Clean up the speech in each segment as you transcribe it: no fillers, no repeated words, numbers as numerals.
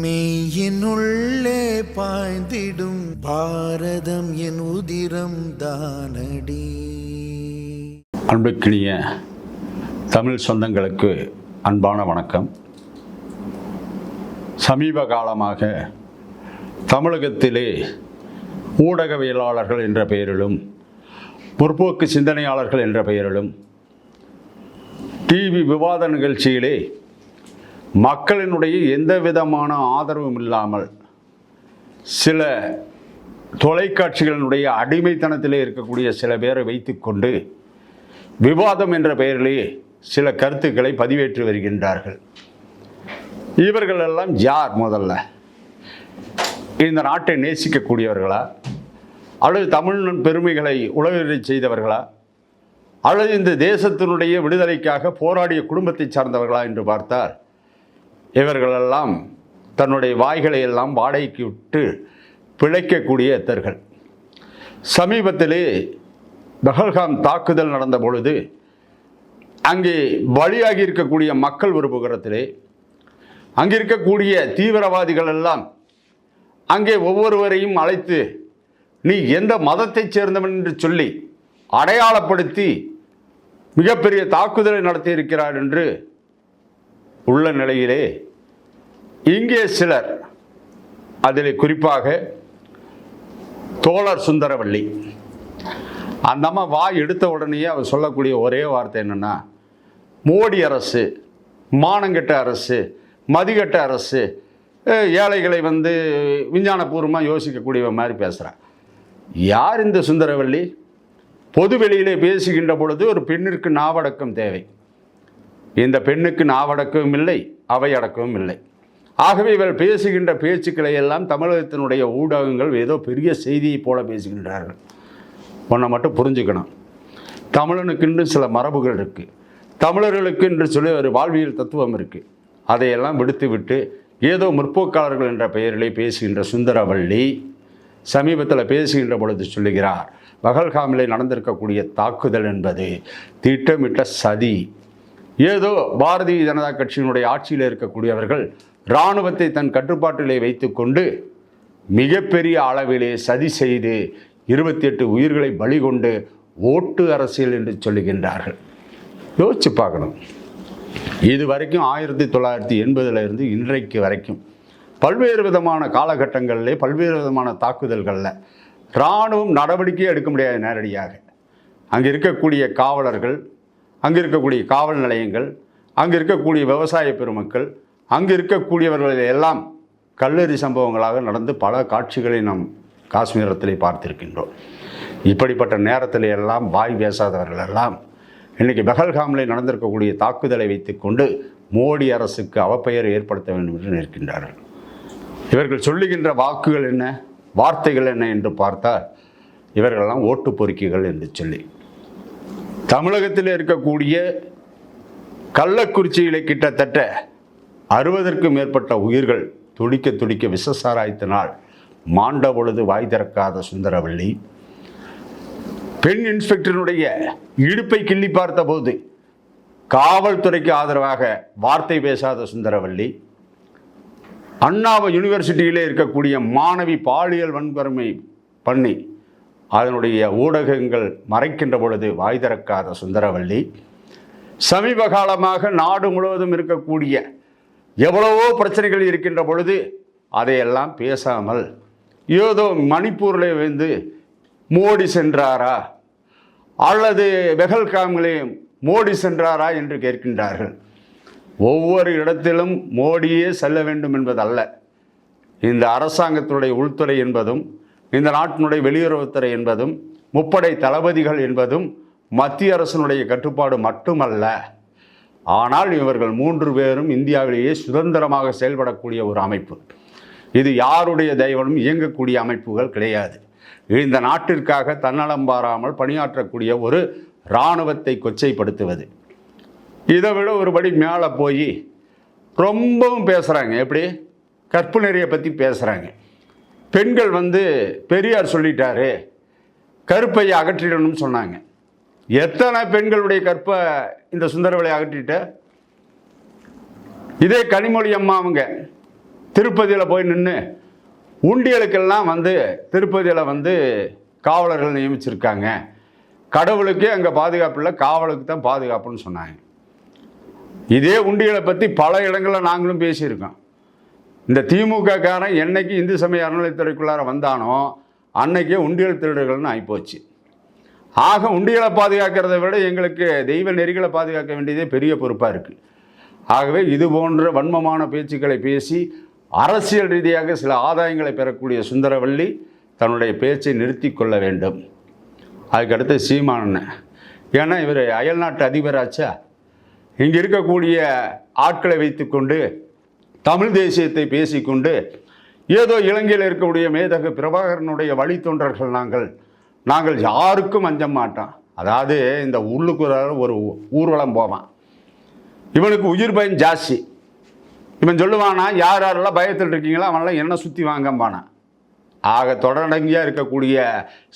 மெய்யினுள்ளே பாய்ந்திடும் பாரதம் என் உதிரம் தானடி. அன்புக்கினிய தமிழ் சொந்தங்களுக்கு அன்பான வணக்கம். சமீப காலமாக தமிழகத்திலே ஊடகவியலாளர்கள் என்ற பெயரிலும் முற்போக்கு சிந்தனையாளர்கள் என்ற பெயரிலும் டிவி விவாத நிகழ்ச்சியிலே மக்களினுடைய எந்த விதமான ஆதரவும் இல்லாமல் சில தொலைக்காட்சிகளினுடைய அடிமைத்தனத்திலே இருக்கக்கூடிய சில பேரை வைத்துக்கொண்டு விவாதம் என்ற பெயரிலே சில கருத்துக்களை பதிவேற்றி வருகின்றார்கள். இவர்களெல்லாம் யார்? முதல்ல இந்த நாட்டை நேசிக்கக்கூடியவர்களா, அல்லது தமிழ் பெருமைகளை உலகறிய செய்தவர்களா, அல்லது இந்த தேசத்தினுடைய விடுதலைக்காக போராடிய குடும்பத்தை சார்ந்தவர்களா என்று பார்த்தால் இவர்களெல்லாம் தன்னுடைய வாய்களை எல்லாம் வாடகைக்கு விட்டு பிழைக்கக்கூடிய எத்தர்கள். சமீபத்திலே பஹல்காம் தாக்குதல் நடந்த பொழுது அங்கே பலியாகி இருக்கக்கூடிய மக்கள் விருப்புகிறத்திலே அங்கே இருக்கக்கூடிய தீவிரவாதிகள் எல்லாம் அங்கே ஒவ்வொருவரையும் அழைத்து நீ எந்த மதத்தைச் சேர்ந்தவன் என்று சொல்லி அடையாளப்படுத்தி மிகப்பெரிய தாக்குதலை நடத்தி இருக்கிறார் என்று உள்ள நிலையிலே இங்கே சிலர், அதில் குறிப்பாக தோழர் சுந்தரவள்ளி, அந்த அம்மா வாய் எடுத்த உடனேயே அவர் சொல்லக்கூடிய ஒரே வார்த்தை என்னென்னா, மோடி அரசு மானங்கெட்ட அரசு, மதிகட்ட அரசு, ஏழைகளை விஞ்ஞானபூர்வமாக யோசிக்கக்கூடிய மாதிரி பேசுகிறார். யார் இந்த சுந்தரவள்ளி? பொது வெளியிலே பேசுகின்ற பொழுது ஒரு பெண்ணிற்கு நாவடக்கம் தேவை. இந்த பெண்ணுக்கு நாவடக்கமும் இல்லை, அவை அடக்கமும் இல்லை. ஆகவே இவர் பேசுகின்ற பேச்சுக்களை எல்லாம் தமிழகத்தினுடைய ஊடகங்கள் ஏதோ பெரிய செய்தியை போல பேசுகின்றார்கள். ஒன்றை மட்டும் புரிஞ்சுக்கணும், தமிழனுக்கென்று சில மரபுகள் இருக்குது, தமிழர்களுக்கு என்று சொல்லி ஒரு வாழ்வியல் தத்துவம் இருக்குது. அதையெல்லாம் விடுத்து விட்டு ஏதோ முற்போக்காளர்கள் என்ற பெயரிலே பேசுகின்ற சுந்தரவள்ளி சமீபத்தில் பேசுகின்ற பொழுது சொல்லுகிறார், பஹல்காமிலே நடந்திருக்கக்கூடிய தாக்குதல் என்பது திட்டமிட்ட சதி. ஏதோ பாரதிய ஜனதா கட்சியினுடைய ஆட்சியில் இருக்கக்கூடியவர்கள் இராணுவத்தை தன் கட்டுப்பாட்டிலே வைத்து கொண்டு மிகப்பெரிய அளவிலே சதி செய்து 28 உயிர்களை பலி கொண்டு ஓட்டு அரசியல் என்று சொல்லுகின்றார்கள். யோசிச்சு பார்க்கணும். இது வரைக்கும் 1980 இன்றைக்கு வரைக்கும் பல்வேறு விதமான காலகட்டங்களிலே பல்வேறு விதமான தாக்குதல்களில் இராணுவம் நடவடிக்கையே எடுக்க முடியாது. நேரடியாக அங்கே இருக்கக்கூடிய காவலர்கள், அங்கே இருக்கக்கூடிய காவல் நிலையங்கள், அங்கே இருக்கக்கூடிய விவசாய பெருமக்கள், அங்கே இருக்கக்கூடியவர்கள் எல்லாம் கல்லெறி சம்பவங்களாக நடந்து பல காட்சிகளை நாம் காஷ்மீரத்திலே பார்த்திருக்கின்றோம். இப்படிப்பட்ட நேரத்தில் எல்லாம் வாய் பேசாதவர்கள் எல்லாம் இன்றைக்கி பஹல்காமில் நடந்திருக்கக்கூடிய தாக்குதலை வைத்துக்கொண்டு மோடி அரசுக்கு அவப்பெயர் ஏற்படுத்த வேண்டும் என்று நிற்கின்றார்கள். இவர்கள் சொல்லுகின்ற வாக்குகள் என்ன, வார்த்தைகள் என்ன என்று பார்த்தால் இவர்களெல்லாம் ஓட்டு பொறுக்கிகள் என்று சொல்லி தமிழகத்தில் இருக்கக்கூடிய கள்ளக்குறிச்சியிலே கிட்டத்தட்ட 60க்கும் மேற்பட்ட உயிர்கள் துடிக்க துடிக்க விஷசாராயத்தினால் மாண்ட பொழுது வாய் திறக்காத சுந்தரவள்ளி, பெண் இன்ஸ்பெக்டருடைய இடுப்பை கிள்ளி பார்த்த போது காவல்துறைக்கு ஆதரவாக வார்த்தை பேசாத சுந்தரவள்ளி, அண்ணாவை யூனிவர்சிட்டியிலே இருக்கக்கூடிய மாணவி பாலியல் வன்கொடுமை பண்ணி அதனுடைய ஊடகங்கள் மறைக்கின்ற பொழுது வாய் திறக்காத சுந்தரவள்ளி, சமீப காலமாக நாடு முழுவதும் இருக்கக்கூடிய எவ்வளவோ பிரச்சனைகள் இருக்கின்ற பொழுது அதையெல்லாம் பேசாமல் ஏதோ மணிப்பூரில் மோடி சென்றாரா அல்லது பஹல்காமிலே மோடி சென்றாரா என்று கேட்கின்றார்கள். ஒவ்வொரு இடத்திலும் மோடியே செல்ல வேண்டும் என்பதல்ல. இந்த அரசாங்கத்தினுடைய உள்துறை என்பதும் இந்த நாட்டினுடைய வெளியுறவுத்துறை என்பதும் முப்படை தளபதிகள் என்பதும் மத்திய அரசினுடைய கட்டுப்பாடு மட்டுமல்ல. ஆனால் இவர்கள் 3 பேரும் இந்தியாவிலேயே சுதந்திரமாக செயல்படக்கூடிய ஒரு அமைப்பு. இது யாருடைய தயவுடன் இயங்கக்கூடிய அமைப்புகள் கிடையாது. இந்த நாட்டிற்காக தன்னலம் பாராமல் பணியாற்றக்கூடிய ஒரு இராணுவத்தை கொச்சைப்படுத்துவது. இதை விட ஒருபடி மேலே போய் ரொம்பவும் பேசுகிறாங்க. எப்படி? கற்பு நெறியை பற்றி பேசுகிறாங்க. பெண்கள் பெரியார் சொல்லிட்டாரு, கருப்பையை அகற்றிடணும்னு சொன்னாங்க. எத்தனை பெண்களுடைய கற்பை இந்த சுந்தரவள்ளி அகற்றிட்ட? இதே கனிமொழி அம்மா அவங்க திருப்பதியில் போய் நின்று உண்டியலுக்கெல்லாம் வந்து திருப்பதியில் வந்து காவலர்கள் நியமிச்சிருக்காங்க, கடவுளுக்கே அங்கே பாதுகாப்பு இல்லை, காவலுக்கு தான் பாதுகாப்புன்னு சொன்னாங்க. இதே உண்டியலை பற்றி பல இடங்களில் நாங்களும் பேசியிருக்கோம். இந்த திமுக காரன் என்னைக்கு இந்து சமய அறநிலையத்துறைக்குள்ளார வந்தானோ அன்னைக்கே உண்டியல் திருடர்கள்னு ஆகிப்போச்சு. ஆக உண்டியலை பாதுகாக்கிறத விட எங்களுக்கு தெய்வ நெறிகளை பாதுகாக்க வேண்டியதே பெரிய பொறுப்பாக இருக்குது. ஆகவே இது போன்ற வன்மமான பேச்சுக்களை பேசி அரசியல் ரீதியாக சில ஆதாயங்களை பெறக்கூடிய சுந்தரவல்லி தன்னுடைய பேச்சை நிறுத்தி கொள்ள வேண்டும். அதுக்கடுத்து சீமானன், ஏன்னா இவர் அயல்நாட்டு அதிபராச்சா, இங்கே இருக்கக்கூடிய ஆட்களை வைத்துக்கொண்டு தமிழ் தேசியத்தை பேசிக்கொண்டு ஏதோ இலங்கையில் இருக்கக்கூடிய மேதகு பிரபாகரனுடைய வழித்தொண்டர்கள் நாங்கள் யாருக்கும் அஞ்ச மாட்டோம். அதாவது இந்த உள்ளுக்குற ஒரு ஊர்வலம் போவான், இவனுக்கு உயிர் பயம் ஜாஸ்தி. இவன் சொல்லுவானா, யார் யாரெல்லாம் பயத்தில் இருக்கீங்களோ அவனெல்லாம் என்ன சுற்றி வாங்கம்பானா. ஆக தொடரடங்கியாக இருக்கக்கூடிய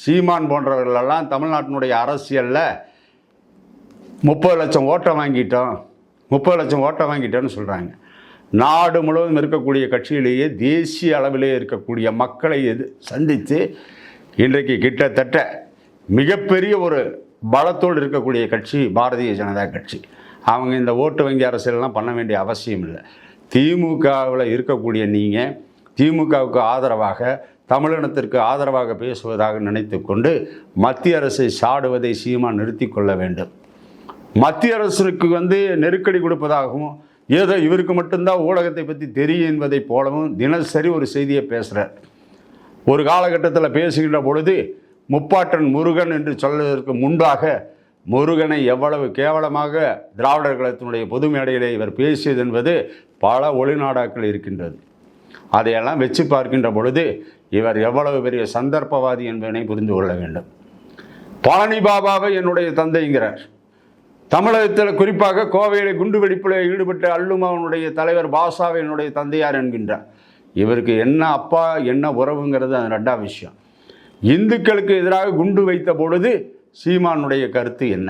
சீமான் போன்றவர்களெல்லாம் தமிழ்நாட்டினுடைய அரசியலில் 30 லட்சம் ஓட்டை வாங்கிட்டோம், 30 லட்சம் ஓட்டை வாங்கிட்டோன்னு சொல்கிறாங்க. நாடு முழுவதும் இருக்கக்கூடிய கட்சியிலேயே தேசிய அளவிலே இருக்கக்கூடிய மக்களை சந்தித்து இன்றைக்கு கிட்டத்தட்ட மிகப்பெரிய ஒரு பலத்தோடு இருக்கக்கூடிய கட்சி பாரதிய ஜனதா கட்சி. அவங்க இந்த ஓட்டு வங்கி அரசியலெலாம் பண்ண வேண்டிய அவசியம் இல்லை. திமுகவில் இருக்கக்கூடிய நீங்கள் திமுகவுக்கு ஆதரவாக தமிழினத்திற்கு ஆதரவாக பேசுவதாக நினைத்து கொண்டு மத்திய அரசை சாடுவதை சீமான் நிறுத்தி கொள்ள வேண்டும். மத்திய அரசுக்கு நெருக்கடி கொடுப்பதாகவும் ஏதோ இவருக்கு மட்டும்தான் ஊடகத்தை பற்றி தெரியும் என்பதை போலவும் தினசரி ஒரு செய்தியை பேசுகிறார். ஒரு காலகட்டத்தில் பேசுகின்ற பொழுது முப்பாட்டன் முருகன் என்று சொல்வதற்கு முன்பாக முருகனை எவ்வளவு கேவலமாக திராவிடர் கழகத்தினுடைய பொது மேடையிலே இவர் பேசியது என்பது பல ஒளிநாடாக்கள் இருக்கின்றது. அதையெல்லாம் வச்சு பார்க்கின்ற பொழுது இவர் எவ்வளவு பெரிய சந்தர்ப்பவாதி என்பதனை புரிந்து கொள்ள வேண்டும். பழனி பாபாவை என்னுடைய தந்தைங்கிறார். தமிழகத்தில் குறிப்பாக கோவையில் குண்டு வெடிப்பில் ஈடுபட்ட அல்லுமாவனுடைய தலைவர் பாஷாவை என்னுடைய தந்தையார் என்கின்றார். இவருக்கு என்ன அப்பா என்ன உறவுங்கிறது அது ரெண்டாம் விஷயம். இந்துக்களுக்கு எதிராக குண்டு வைத்த பொழுது சீமானுடைய கருத்து என்ன?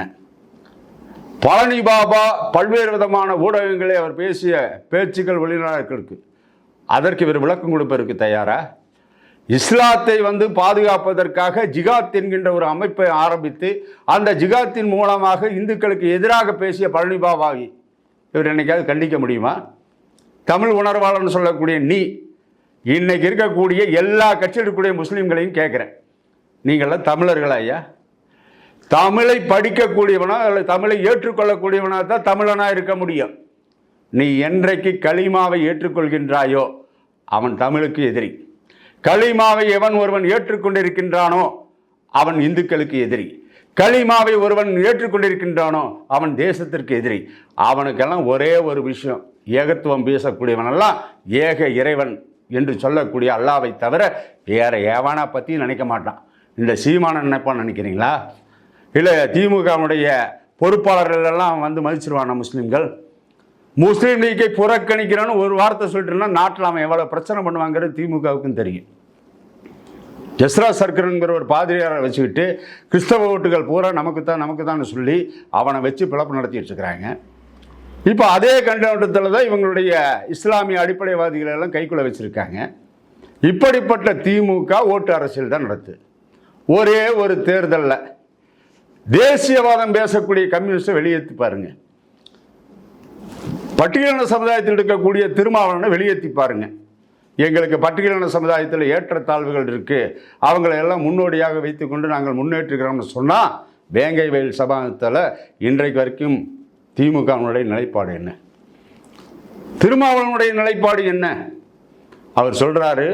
பழனி பாபா பல்வேறு விதமான ஊடகங்களே அவர் பேசிய பேச்சுக்கள் வெளிநாடுகளுக்கு, அதற்கு இவர் விளக்கம் கொடுப்பதற்கு தயாரா? இஸ்லாத்தை பாதுகாப்பதற்காக ஜிகாத் என்கின்ற ஒரு அமைப்பை ஆரம்பித்து அந்த ஜிகாத்தின் மூலமாக இந்துக்களுக்கு எதிராக பேசிய பழனி பாபாவை இவர் என்னைக்காவது கண்டிக்க முடியுமா? தமிழ் உணர்வாளர்னு சொல்லக்கூடிய நீ இன்னைக்கு இருக்கக்கூடிய எல்லா கட்சியில் இருக்கக்கூடிய முஸ்லீம்களையும் கேட்குறேன், நீங்களாம் தமிழர்களா ஐயா? தமிழை படிக்கக்கூடியவனா அல்லது தமிழை ஏற்றுக்கொள்ளக்கூடியவனா தான் தமிழனாக இருக்க முடியும். நீ என்றைக்கு களிமாவை ஏற்றுக்கொள்கின்றாயோ அவன் தமிழுக்கு எதிரி. களிமாவை எவன் ஒருவன் ஏற்றுக்கொண்டிருக்கின்றானோ அவன் இந்துக்களுக்கு எதிரி. களிமாவை ஒருவன் ஏற்றுக்கொண்டிருக்கின்றானோ அவன் தேசத்திற்கு எதிரி. அவனுக்கெல்லாம் ஒரே ஒரு விஷயம், ஏகத்துவம் பேசக்கூடியவனெல்லாம் ஏக இறைவன் என்று சொல்லக்கூடிய அல்லாவை தவிர வேற எவனை பற்றி நினைக்க மாட்டான். இந்த சீமானன் நினைப்பான்னு நினைக்கிறீங்களா? இல்லை திமுகவுடைய பொறுப்பாளர்கள் எல்லாம் மதிச்சிருவானா? முஸ்லீம்கள் முஸ்லீம் லீக்கை புறக்கணிக்கிறான்னு ஒரு வார்த்தை சொல்லிட்டுனா நாட்டில் அவன் எவ்வளோ பிரச்சனை பண்ணுவாங்கிறது திமுகவுக்கும் தெரியும். ஜஸ்ரா சர்க்கருங்கிற ஒரு பாதிரியாரை வச்சுக்கிட்டு கிறிஸ்தவ ஓட்டுகள் பூரா நமக்கு தான் சொல்லி அவனை வச்சு பிளப்பு நடத்திட்டு இருக்கிறாங்க. இப்போ அதே கண்ணோட்டத்தில் தான் இவங்களுடைய இஸ்லாமிய அடிப்படைவாதிகள் எல்லாம் கைக்குள்ள வச்சுருக்காங்க. இப்படிப்பட்ட திமுக ஓட்டு அரசியல் தான் நடத்து. ஒரே ஒரு தேர்தலில் தேசியவாதம் பேசக்கூடிய கம்யூனிஸ்டை வெளியேற்றி பாருங்க, பட்டியலின சமுதாயத்தில் இருக்கக்கூடிய திருமாவளவனை வெளியேற்றி பாருங்க. எங்களுக்கு பட்டியலின சமுதாயத்தில் ஏற்றத்தாழ்வுகள் இருக்குது, அவங்களெல்லாம் முன்னோடியாக வைத்துக்கொண்டு நாங்கள் முன்னேற்றுகிறோம்னு சொன்னால் வேங்கை வயல் சபாத்தில் இன்றைக்கு வரைக்கும் திமுகவினுடைய நிலைப்பாடு என்ன? திருமாவளவனுடைய நிலைப்பாடு என்ன? அவர் சொல்கிறாரு,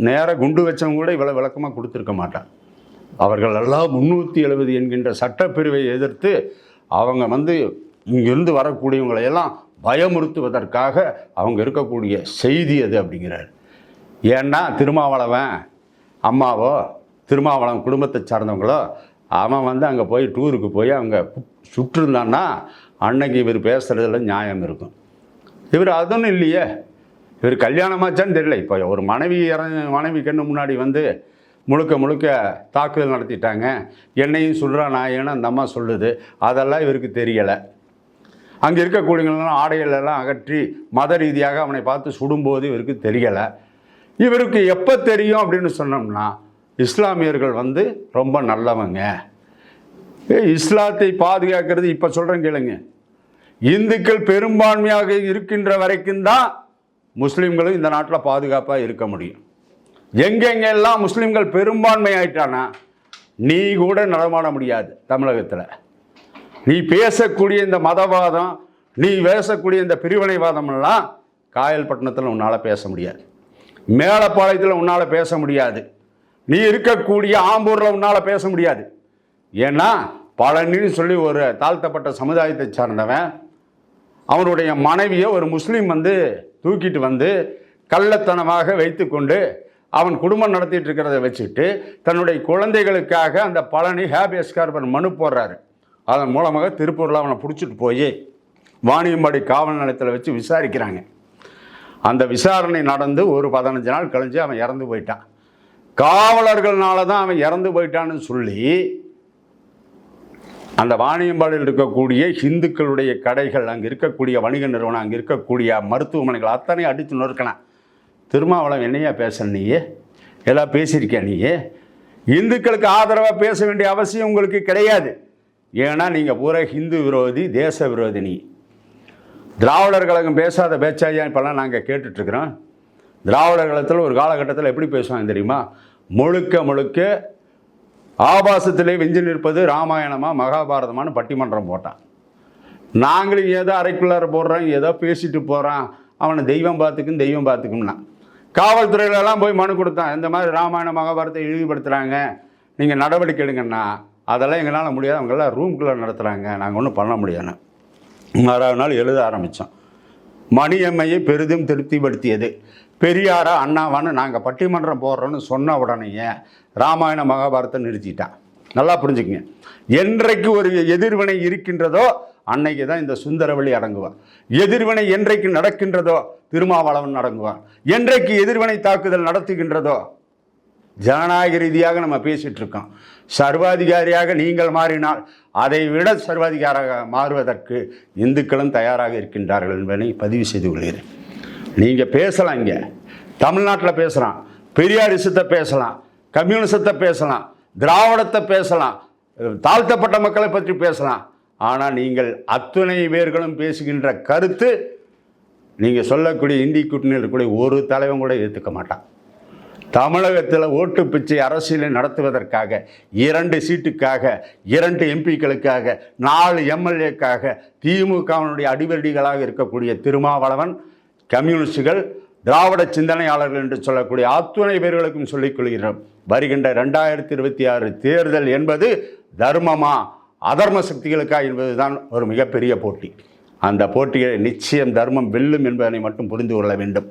நேராக குண்டு வச்சவங்க கூட இவ்வளோ விளக்கமாக கொடுத்துருக்க மாட்டார். அவர்கள் எல்லாம் 370 என்கின்ற சட்டப்பிரிவை எதிர்த்து அவங்க இங்கிருந்து வரக்கூடியவங்களையெல்லாம் பயமுறுத்துவதற்காக அவங்க இருக்கக்கூடிய செய்தி அது அப்படிங்கிறார். ஏன்னா திருமாவளவன் அம்மாவோ திருமாவளவன் குடும்பத்தை சார்ந்தவங்களோ அவன் அங்கே போய் டூருக்கு போய் அவங்க சுற்றிருந்தான்னா அன்னைக்கு இவர் பேசுகிறதுல நியாயம் இருக்கும். இவர் அதுவும் இல்லையே, இவர் கல்யாணமாச்சான்னு தெரியல. இப்போ ஒரு மனைவி கண்ணு முன்னாடி முழுக்க தாக்குதல் நடத்திட்டாங்க, என்னையும் சொல்கிறா நான் ஏன்னா அந்த அம்மா சொல்லுது, அதெல்லாம் இவருக்கு தெரியலை. அங்கே இருக்கக்கூடியவங்களெல்லாம் ஆடைகளெல்லாம் அகற்றி மத ரீதியாக அவனை பார்த்து சுடும்போது இவருக்கு தெரியலை. இவருக்கு எப்போ தெரியும் அப்படின்னு சொன்னோம்னா, இஸ்லாமியர்கள் வந்து ரொம்ப நல்லவங்க, இஸ்லாத்தை பாதுகாக்கிறது. இப்போ சொல்கிறேன் கேளுங்க, இந்துக்கள் பெரும்பான்மையாக இருக்கின்ற வரைக்கும் தான் முஸ்லீம்களும் இந்த நாட்டில் பாதுகாப்பாக இருக்க முடியும். எங்கெங்கெல்லாம் முஸ்லீம்கள் பெரும்பான்மை ஆயிட்டானா நீ கூட நடமாட முடியாது தமிழகத்தில். நீ பேசக்கூடிய இந்த மதவாதம், நீ பேசக்கூடிய இந்த பிரிவினைவாதமெல்லாம் காயல்பட்டினத்தில் உன்னால் பேச முடியாது, மேலப்பாளையத்தில் உன்னால் பேச முடியாது, நீ இருக்கக்கூடிய ஆம்பூரில் உன்னால் பேச முடியாது. ஏன்னா பழனின்னு சொல்லி ஒரு தாழ்த்தப்பட்ட சமுதாயத்தை சார்ந்தவன் அவனுடைய மனைவியை ஒரு முஸ்லீம் வந்து தூக்கிட்டு வந்து கள்ளத்தனமாக வைத்து கொண்டு அவன் குடும்பம் நடத்திட்டு இருக்கிறத வச்சுட்டு தன்னுடைய குழந்தைகளுக்காக அந்த பழனி ஹேபியஸ் கார்பன் மனு போடுறாரு. அதன் மூலமாக திருப்பூரில் அவனை பிடிச்சிட்டு போய் வாணியம்பாடி காவல் நிலையத்தில் வச்சு விசாரிக்கிறாங்க. அந்த விசாரணை நடந்து ஒரு 15 நாள் கழிஞ்சு அவன் இறந்து போயிட்டான். காவலர்களால தான் அவன் இறந்து போயிட்டான்னு சொல்லி அந்த வாணியம்பாடியில் இருக்கக்கூடிய இந்துக்களுடைய கடைகள், அங்கே இருக்கக்கூடிய வணிக நிறுவனம், அங்கே இருக்கக்கூடிய மருத்துவமனைகள் அத்தனை அடித்து நொறுக்கினான். திருமாவளவன் என்னையா பேச, நீயே எல்லாம் பேசியிருக்கேன், நீயே இந்துக்களுக்கு ஆதரவாக பேச வேண்டிய அவசியம் உங்களுக்கு கிடையாது. ஏன்னா நீங்கள் பூரா ஹிந்து விரோதி, தேச விரோதி. நீ திராவிடர் கழகம் பேசாத பேச்சாயா இப்போல்லாம் நாங்கள் கேட்டுட்ருக்குறோம். திராவிடர் கழகத்தில் ஒரு காலகட்டத்தில் எப்படி பேசுவாங்க தெரியுமா? முழுக்க முழுக்க ஆபாசத்திலே வெஞ்சு நிற்பது ராமாயணமாக மகாபாரதமானு பட்டிமன்றம் போட்டான். நாங்களும் ஏதோ அரைக்குள்ளார போடுறோம், ஏதோ பேசிட்டு போகிறான், அவனை தெய்வம் பார்த்துக்கும்னா காவல்துறையிலலாம் போய் மனு கொடுத்தான். இந்த மாதிரி ராமாயண மகாபாரதத்தை இழிவுபடுத்துகிறாங்க, நீங்கள் நடவடிக்கை எடுங்கன்னா. அதெல்லாம் எங்களால் முடியாது, அவங்களாம் ரூம்குள்ளே நடத்துகிறாங்க, நாங்கள் ஒன்றும் பண்ண முடியாது. மறாவது நாள் எழுத ஆரம்பித்தோம். மணியம்மையை பெரிதும் திருப்திப்படுத்தியது. பெரியாரா அண்ணாவான்னு நாங்கள் பட்டிமன்றம் போடுறோன்னு சொன்ன உடனேயே ராமாயண மகாபாரத்தை நிறுத்திட்டான். நல்லா புரிஞ்சுக்குங்க. என்றைக்கு ஒரு எதிர்வினை இருக்கின்றதோ அன்னைக்கு தான் இந்த சுந்தரவள்ளி அடங்குவான். எதிர்வினை என்றைக்கு நடக்கின்றதோ திருமாவளவன் அடங்குவான். என்றைக்கு எதிர்வினை தாக்குதல் நடத்துகின்றதோ, ஜனநாயக ரீதியாக நம்ம பேசிகிட்டு இருக்கோம். சர்வாதிகாரியாக நீங்கள் மாறினால் அதை விட சர்வாதிகாரியாக மாறுவதற்கு இந்துக்களும் தயாராக இருக்கின்றார்கள் என்பதை பதிவு செய்து கொள்கிறேன். நீங்கள் பேசலாம், இங்கே தமிழ்நாட்டில் பேசலாம், பெரியாரிசத்தை பேசலாம், கம்யூனிசத்தை பேசலாம், திராவிடத்தை பேசலாம், தாழ்த்தப்பட்ட மக்களை பற்றி பேசலாம். ஆனால் நீங்கள் அத்துணை பேர்களும் பேசுகின்ற கருத்து நீங்கள் சொல்லக்கூடிய இந்தி கூட்டணியில் இருக்கக்கூடிய ஒரு தலைவன் கூட ஏற்றுக்க மாட்டான். தமிழகத்தில் ஓட்டு பிச்சை அரசியலை நடத்துவதற்காக 2 சீட்டுக்காக 2 எம்பிக்களுக்காக 4 எம்எல்ஏக்காக திமுகவினுடைய அடிவடிகளாக இருக்கக்கூடிய திருமாவளவன், கம்யூனிஸ்டுகள், திராவிட சிந்தனையாளர்கள் என்று சொல்லக்கூடிய அத்துணை பேர்களுக்கும் சொல்லிக் கொள்கிறோம். வருகின்ற 2026 தேர்தல் என்பது தர்மமா அதர்ம சக்திகளுக்கா என்பதுதான் ஒரு மிகப்பெரிய போட்டி. அந்த போட்டியை நிச்சயம் தர்மம் வெல்லும் என்பதனை மட்டும் புரிந்து கொள்ள வேண்டும்.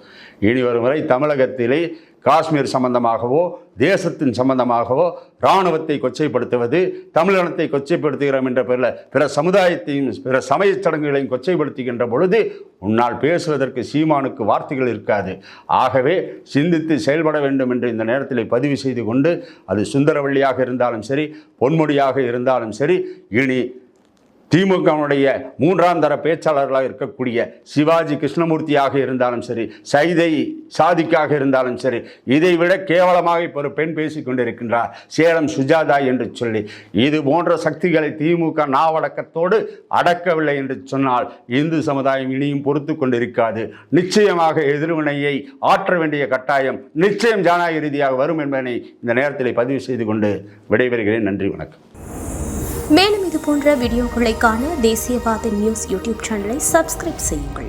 இனி ஒரு முறை தமிழகத்திலே காஷ்மீர் சம்பந்தமாகவோ தேசத்தின் சம்பந்தமாகவோ இராணுவத்தை கொச்சைப்படுத்துவது, தமிழினத்தை கொச்சைப்படுத்துகிறோம் என்ற பேரில் பிற சமுதாயத்தையும் பிற சமய சடங்குகளையும் கொச்சைப்படுத்துகின்ற பொழுது உன்னால் பேசுவதற்கு சீமானுக்கு வார்த்தைகள் இருக்காது. ஆகவே சிந்தித்து செயல்பட வேண்டும் என்று இந்த நேரத்தில் பதிவு செய்து கொண்டு, அது சுந்தரவள்ளியாக இருந்தாலும் சரி, பொன்முடியாக இருந்தாலும் சரி, இனி திமுகவுடைய 3ஆம் தர பேச்சாளர்களாக இருக்கக்கூடிய சிவாஜி கிருஷ்ணமூர்த்தியாக இருந்தாலும் சரி, சைதை சாதிக்காக இருந்தாலும் சரி, இதைவிட கேவலமாக இப்போ ஒரு பெண் பேசி கொண்டிருக்கின்றார், சேலம் சுஜாதா என்று சொல்லி. இது போன்ற சக்திகளை திமுக நாவடக்கத்தோடு அடக்கவில்லை என்று சொன்னால் இந்து சமுதாயம் இனியும் பொறுத்து கொண்டிருக்காது. நிச்சயமாக எதிர்வினையை ஆற்ற வேண்டிய கட்டாயம் நிச்சயம் ஜனநாயக ரீதியாக வரும் என்பதனை இந்த நேரத்தில் பதிவு செய்து கொண்டு விடைபெறுகிறேன். நன்றி, வணக்கம். மேலும் இது போன்ற வீடியோக்களை காண தேசியவாத நியூஸ் யூடியூப் சேனலை சப்ஸ்கிரைப் செய்யுங்கள்.